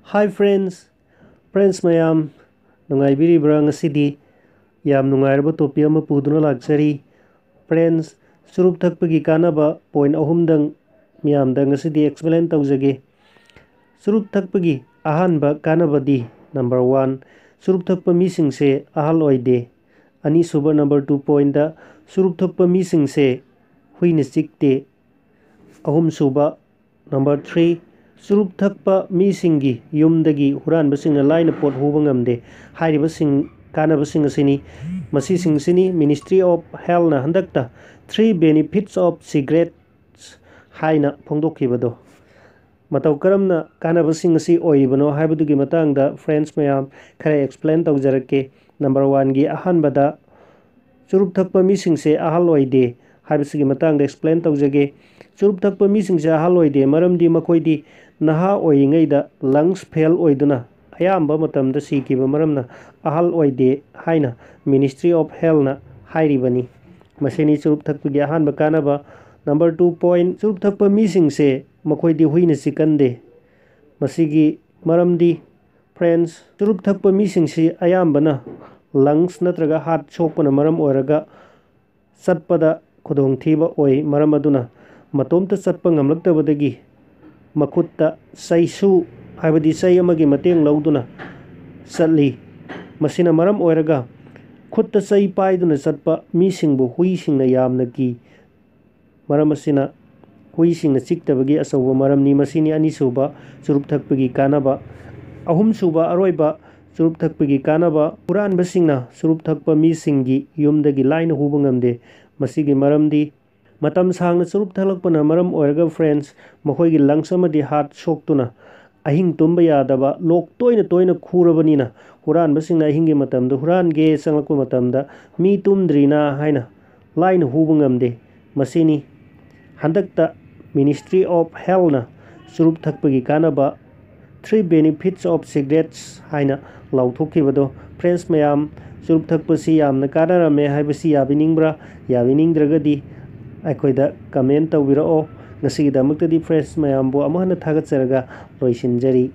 Hi friends mayam nungaibiribra ngasidi yam nungairaba topic ama puduna laksari friends surup thakpagi kanaba point ahumdang miyamda ngasidi explain tawjage surup thakpagi ahanba kanabadi number 1 surup thakpa misingse ahal oide ani suba number 2 point da surup thakpa misingse huine sikte ahum suba number 3 surup thakpa misingi yumdagi huranbasingna laina pot huba ngamde hairibasing kanabasing asini masising sini Ministry of Health na handakta 3 benefits of cigarettes haina phongdokkibado matau karamna kanabasing asi oibano haibadugi matangda friends mayam khare explain tawjarake number 1 gi ahanbada surup thakpa misingse ahal oide haibasigi matangda explain tawjage surup thakpa misingse ahal oide maramdi makoidi naha oingaida lungs fail oiduna ayamba matamda sikiba maramna ahal oide haina Ministry of Health na hairibani maseni surup thakpagi ahanba kanaba number 2 point surup thakpa misingse makoidi huina sikande masigi maramdi friends surup thakpa misingse ayambana lungs natraga heart sokpana maram oiraga satpada khudong thiba oi maram aduna matomta satpa ngamlaktabadagi makutta saisu haibadi sai amagi mateng lauduna satli masina maram oiraga khutta sai paiduna satpa misingbu huisingna yamna ki maram asina huisingna chiktabagi asawba maramni masini anisuba surup thakpagi kanaba ahum suba aroiba surup thakpagi kanaba huranbasingna surup thakpa misingi yumdagi laina huba ngamde masigi maramdi matam sangna surup thalakpana maram oiraga friends makhoi gi lungs amadi heart soktuna ahing tumba yadaba lok toina khurabanina huranbasingna ahingi matamda hurange sangakpa matamda mi tumdrina haina laina huba ngamde masini handakta Ministry of Health na surup thakpagi kanaba 3 benefits of cigarettes haina lauthokibado friends mayam surup thakpasi yamna kanarame haibasi yabiningbra yabiningdragadi aikoida comment tawbirao ngasigidamuktadi friends mayambu amahana thagatsaraga loisinjari